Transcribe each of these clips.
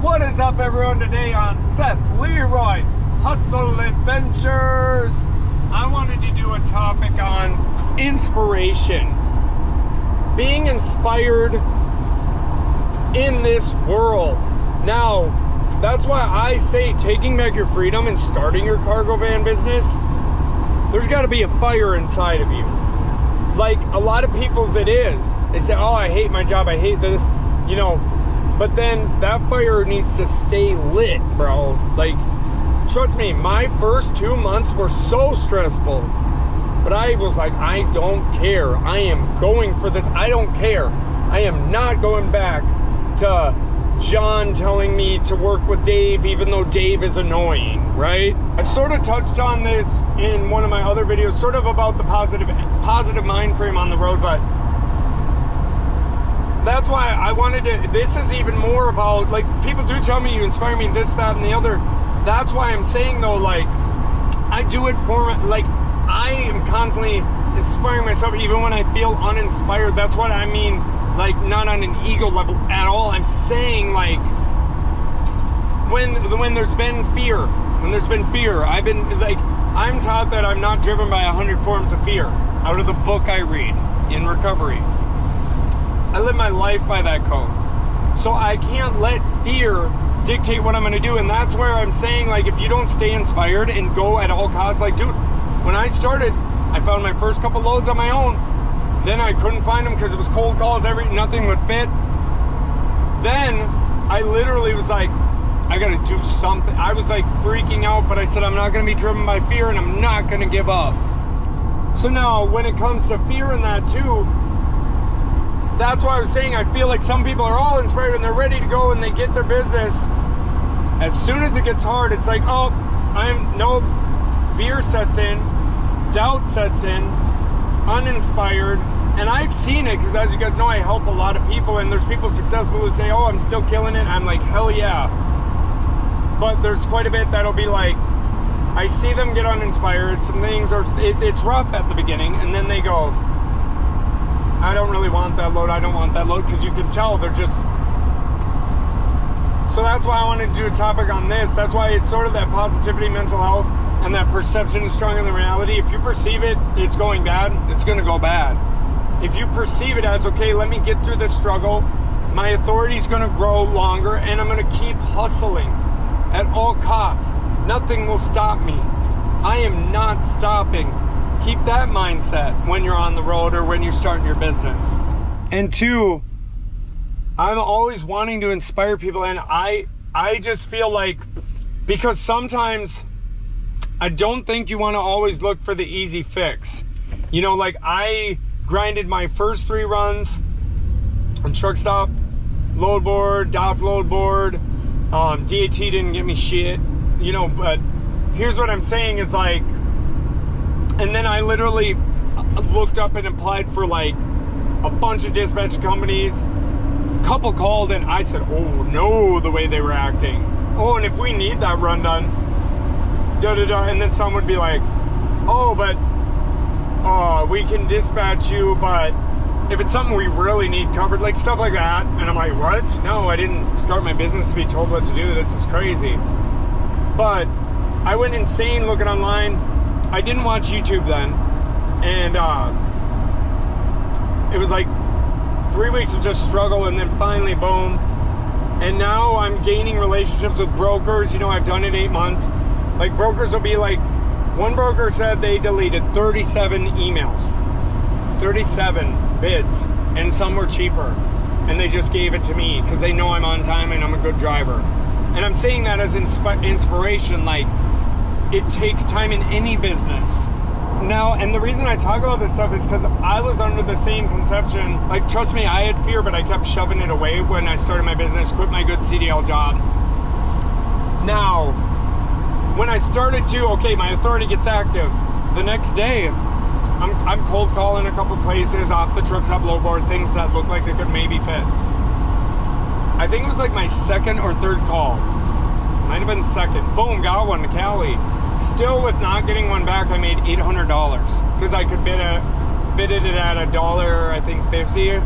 What is up, everyone? Today on Seth Leroy Hustle Adventures, I wanted to do a topic on inspiration. Being inspired in this world. Now, that's why I say taking back your freedom and starting your cargo van business, there's got to be a fire inside of you. Like a lot of people's it is. They say, oh, I hate my job, I hate this, you know. But then that fire needs to stay lit, bro. Like, trust me, my first 2 months were so stressful. But I was like, I don't care. I am going for this. I don't care. I am not going back to John telling me to work with Dave, even though Dave is annoying, right? I sort of touched on this in one of my other videos, sort of about the positive mind frame on the road, but that's why I wanted to, this is even more about, like, people do tell me you inspire me, this, that, and the other. That's why I'm saying, though, like, I do it for, like, I am constantly inspiring myself, even when I feel uninspired. That's what I mean, like, not on an ego level at all. I'm saying, like, when there's been fear, I've been, like, I'm taught that I'm not driven by 100 forms of fear out of the book I read in recovery. I live my life by that code. So I can't let fear dictate what I'm going to do. And that's where I'm saying, like, if you don't stay inspired and go at all costs, like, dude, when I started, I found my first couple loads on my own. Then I couldn't find them because it was cold calls, nothing would fit. Then I literally was like, I got to do something. I was like freaking out, but I said, I'm not going to be driven by fear and I'm not going to give up. So now when it comes to fear and that too, that's why I was saying I feel like some people are all inspired and they're ready to go and they get their business. As soon as it gets hard, it's like, oh, nope. Fear sets in, doubt sets in, uninspired. And I've seen it because, as you guys know, I help a lot of people, and there's people successful who say, oh, I'm still killing it. I'm like, hell yeah. But there's quite a bit that'll be like, I see them get uninspired. Some things are, it's rough at the beginning, and then they go, I don't really want that load. I don't want that load, because you can tell they're just. So that's why I wanted to do a topic on this. That's why it's sort of that positivity, mental health, and that perception is stronger than reality. If you perceive it, it's going bad, it's going to go bad. If you perceive it as, okay, let me get through this struggle, my authority is going to grow longer, and I'm going to keep hustling at all costs. Nothing will stop me. I am not stopping. Keep that mindset when you're on the road or when you're starting your business. And two, I'm always wanting to inspire people, and I just feel like, because sometimes I don't think you want to always look for the easy fix. You know, like I grinded my first 3 runs on truck stop, load board, DOF load board. DAT didn't get me shit, you know, but here's what I'm saying is like, and then I literally looked up and applied for like a bunch of dispatch companies. A couple called and I said, oh no, the way they were acting. Oh, and if we need that run done, and then some would be like, oh, but we can dispatch you, but if it's something we really need covered, like stuff like that. And I'm like, what? No, I didn't start my business to be told what to do. This is crazy. But I went insane looking online. I didn't watch YouTube then. And it was like 3 weeks of just struggle, and then finally, boom. And now I'm gaining relationships with brokers. You know, I've done it 8 months. Like, brokers will be like, one broker said they deleted 37 emails, 37 bids, and some were cheaper. And they just gave it to me because they know I'm on time and I'm a good driver. And I'm saying that as inspiration, like, it takes time in any business. Now, and the reason I talk about this stuff is because I was under the same conception. Like, trust me, I had fear, but I kept shoving it away when I started my business, quit my good CDL job. Now, when I started to, okay, my authority gets active, the next day, I'm cold calling a couple places off the truck stop low board, things that look like they could maybe fit. I think it was like my second or third call. Might have been second. Boom, got one to Cali. Still, with not getting one back, I made $800 because I could bid it at $1, I think 50. I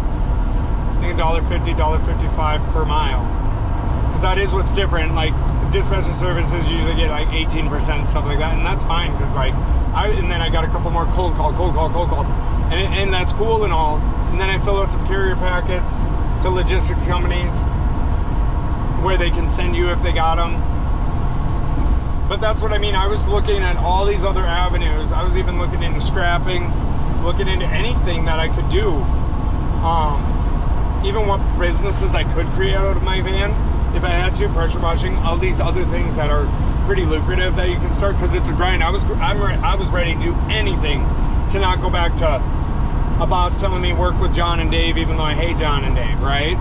think $1.50, $1.55 per mile. because that is what's different. Like dispatcher services usually get like 18%, stuff like that, and that's fine because like and then I got a couple more cold call, and that's cool and all. And then I fill out some carrier packets to logistics companies where they can send you if they got them. But that's what I mean. I was looking at all these other avenues. I was even looking into scrapping, looking into anything that I could do. Even what businesses I could create out of my van, if I had to, pressure washing, all these other things that are pretty lucrative that you can start, because it's a grind. I was ready to do anything to not go back to a boss telling me work with John and Dave, even though I hate John and Dave, right?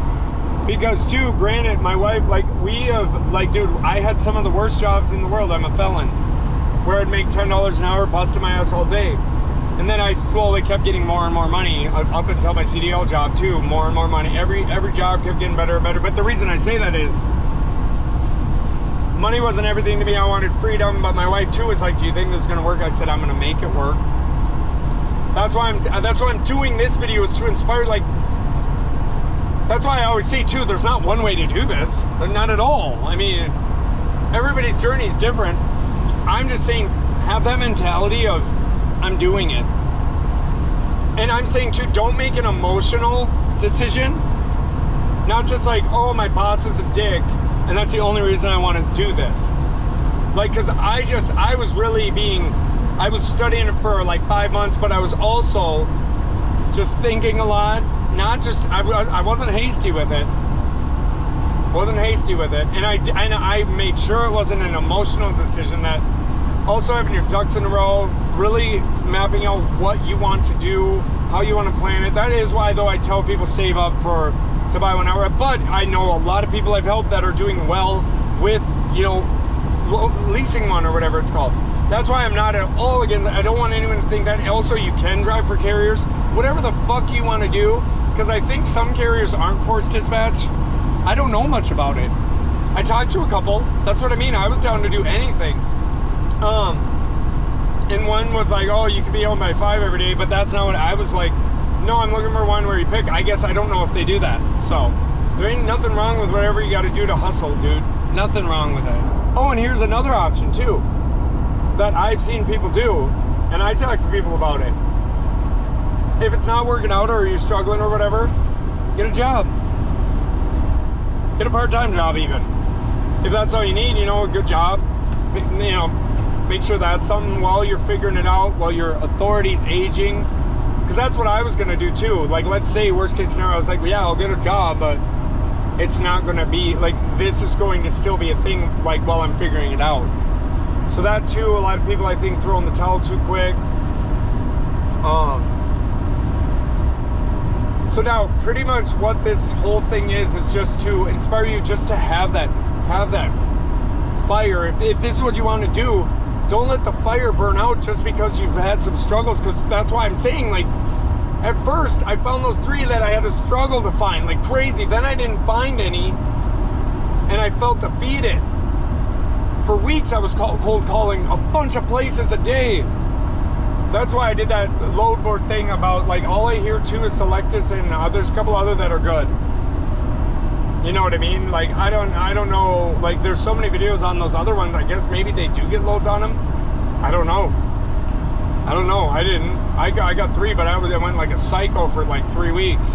Because too, granted, my wife, like, dude, I had some of the worst jobs in the world. I'm a felon, where I'd make $10 an hour, busting my ass all day. And then I slowly kept getting more and more money up until my CDL job too, more and more money. Every job kept getting better and better. But the reason I say that is money wasn't everything to me. I wanted freedom, but my wife too was like, do you think this is gonna work? I said, I'm gonna make it work. That's why I'm doing this video, is to inspire. Like, that's why I always say too, there's not one way to do this. Not at all. I mean, everybody's journey is different. I'm just saying, have that mentality of, I'm doing it. And I'm saying too, don't make an emotional decision. Not just like, oh, my boss is a dick, and that's the only reason I want to do this. Like, because I was studying it for like 5 months, but I was also just thinking a lot. Not just, I wasn't hasty with it. And I made sure it wasn't an emotional decision. That also having your ducks in a row, really mapping out what you want to do, how you want to plan it. That is why, though, I tell people save up to buy one hour. But I know a lot of people I've helped that are doing well with, leasing one or whatever it's called. That's why I'm not at all against it. I don't want anyone to think that. Also, you can drive for carriers, whatever the fuck you want to do, because I think some carriers aren't forced dispatch. I don't know much about it. I talked to a couple. That's what I mean. I was down to do anything. And one was like, oh, you can be home by 5 every day, but that's not what I was like. No, I'm looking for one where you pick. I guess I don't know if they do that. So there ain't nothing wrong with whatever you got to do to hustle, dude. Nothing wrong with it. Oh, and here's another option too that I've seen people do, and I talk to people about it. If it's not working out, or you're struggling or whatever, get a job. Get a part-time job even. If that's all you need, a good job. Make sure that's something while you're figuring it out, while your authority's aging. Because that's what I was going to do too. Like, let's say worst case scenario, I was like, well, yeah, I'll get a job, but it's not going to be, like, this is going to still be a thing, like, while I'm figuring it out. So that too, a lot of people, I think, throw in the towel too quick. So now, pretty much what this whole thing is just to inspire you, just to have that fire. If this is what you want to do, don't let the fire burn out just because you've had some struggles. Because that's why I'm saying, like, at first I found those 3 that I had to struggle to find like crazy. Then I didn't find any, and I felt defeated. For weeks I was cold calling a bunch of places a day. That's why I did that load board thing about, like, all I hear too is Selectus, and there's a couple other that are good. You know what I mean? Like, I don't know, like, there's so many videos on those other ones. I guess maybe they do get loads on them. I don't know. I didn't. I got 3, but I went like a psycho for like 3 weeks.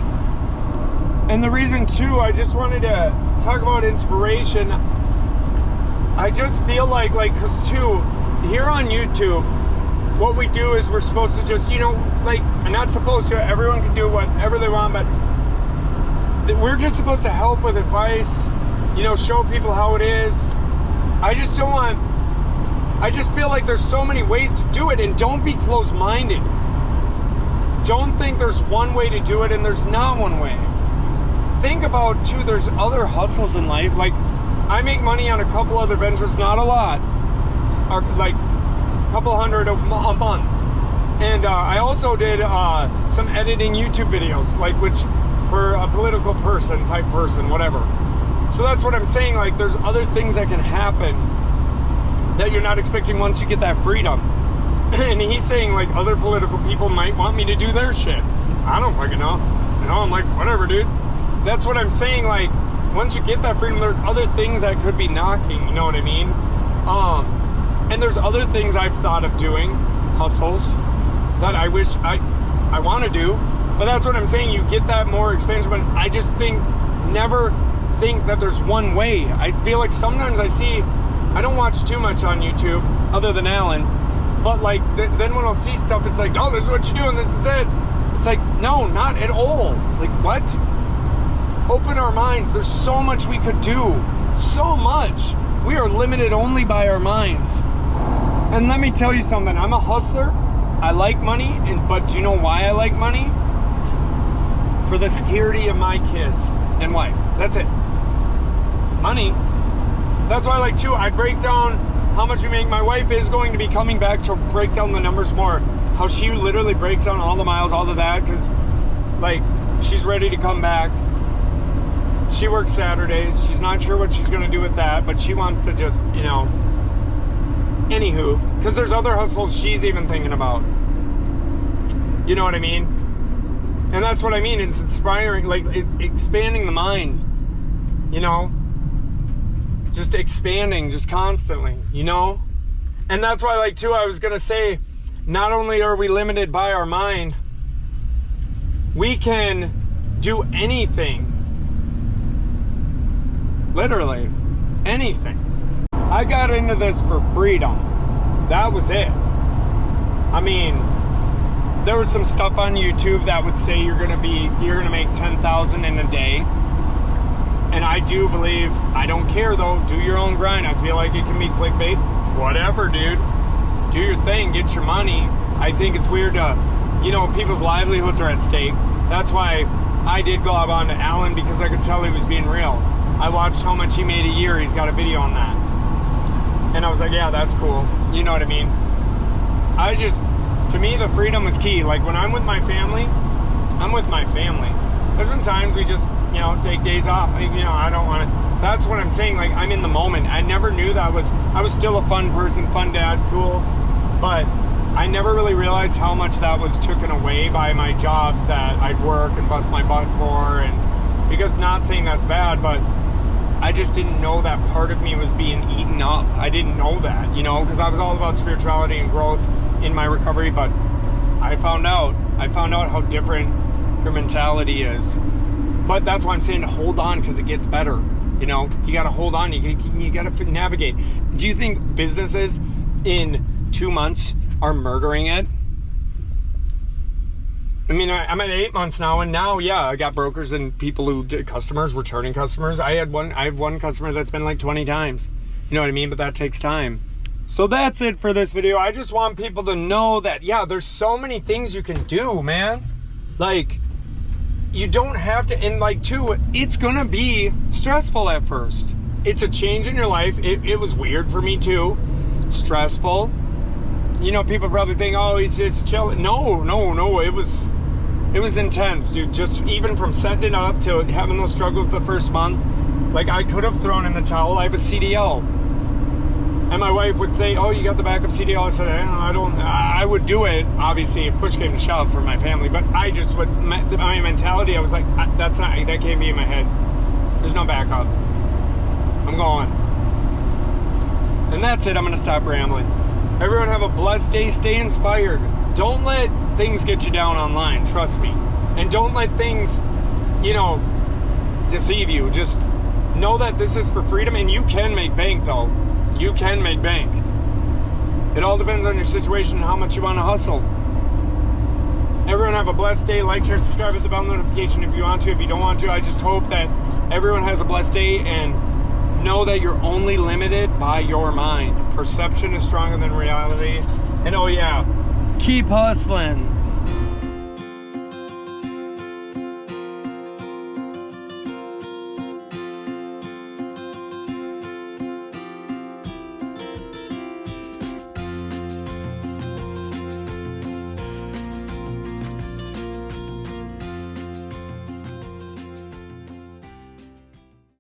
And the reason too, I just wanted to talk about inspiration. I just feel like, because too, here on YouTube, what we do is we're supposed to just, like, I'm not supposed to, everyone can do whatever they want, but we're just supposed to help with advice, show people how it is. I just feel like there's so many ways to do it, and don't be closed-minded. Don't think there's one way to do it and there's not one way. Think about too, there's other hustles in life. Like, I make money on a couple other ventures, not a lot, or like a couple hundred a month. And I also did some editing YouTube videos, like, which for a political type person, whatever. So that's what I'm saying, like, there's other things that can happen that you're not expecting once you get that freedom. And he's saying, like, other political people might want me to do their shit. I don't fucking know. I'm like, whatever, dude. That's what I'm saying, like, once you get that freedom, there's other things that could be knocking, you know what I mean? And there's other things I've thought of doing, hustles, that I wish I want to do. But that's what I'm saying, you get that more expansion. But I just never think that there's one way. I feel like sometimes I don't watch too much on YouTube, other than Alan. But like, then when I'll see stuff, it's like, oh, this is what you do and this is it. It's like, no, not at all. Like, what? Open our minds. There's so much we could do. So much. We are limited only by our minds. And let me tell you something. I'm a hustler. I like money. But do you know why I like money? For the security of my kids and wife. That's it. Money. That's why I like too. I break down how much we make. My wife is going to be coming back to break down the numbers more. How she literally breaks down all the miles, all of that. Because, like, she's ready to come back. She works Saturdays. She's not sure what she's going to do with that, but she wants to just, you know, anywho, because there's other hustles she's even thinking about. You know what I mean? And that's what I mean. It's inspiring, like, it's expanding the mind, you know? Just expanding, just constantly, you know? And that's why, like, too, I was going to say, not only are we limited by our mind, we can do anything. Literally anything. I got into this for freedom. That was it. I mean, there was some stuff on YouTube that would say you're gonna make 10,000 in a day. And I do believe, I don't care though, do your own grind. I feel like it can be clickbait. Whatever, dude. Do your thing, get your money. I think it's weird to, you know, people's livelihoods are at stake. That's why I did go on to Alan, because I could tell he was being real. I watched how much he made a year. He's got a video on that. And I was like, yeah, that's cool. You know what I mean? To me, the freedom is key. Like, when I'm with my family, I'm with my family. There's been times we just, you know, take days off. You know, I don't want to. That's what I'm saying. Like, I'm in the moment. I never knew that I was still a fun person, fun dad, cool. But I never really realized how much that was taken away by my jobs that I'd work and bust my butt for. And because, not saying that's bad, but I just didn't know that part of me was being eaten up. I didn't know that, you know, because I was all about spirituality and growth in my recovery. But I found out how different your mentality is. But that's why I'm saying to hold on, because it gets better. You know, you got to hold on. You got to navigate. Do you think businesses in 2 months are murdering it? I mean, I'm at 8 months now, and now, yeah, I got brokers and people customers, returning customers. I have one customer that's been like 20 times. You know what I mean? But that takes time. So that's it for this video. I just want people to know that, yeah, there's so many things you can do, man. Like, you don't have to, and like, too, it's gonna be stressful at first. It's a change in your life. It was weird for me too. Stressful. You know, people probably think, oh, he's just chilling. No, it was intense, dude. Just even from setting it up to having those struggles the first month. Like, I could have thrown in the towel. I have a CDL. And my wife would say, oh, you got the backup CDL? I said, I would do it, obviously, if push came to shove for my family. But I just was, my mentality, I was like, that can't be in my head. There's no backup. I'm going. And that's it. I'm going to stop rambling. Everyone have a blessed day. Stay inspired. Don't let things get you down online. Trust me. And don't let things, you know, deceive you. Just know that this is for freedom, and you can make bank, though. You can make bank. It all depends on your situation and how much you want to hustle. Everyone have a blessed day. Like, share, subscribe, hit the bell notification if you want to. If you don't want to, I just hope that everyone has a blessed day, and know that you're only limited by your mind. Perception is stronger than reality. And oh yeah, keep hustling.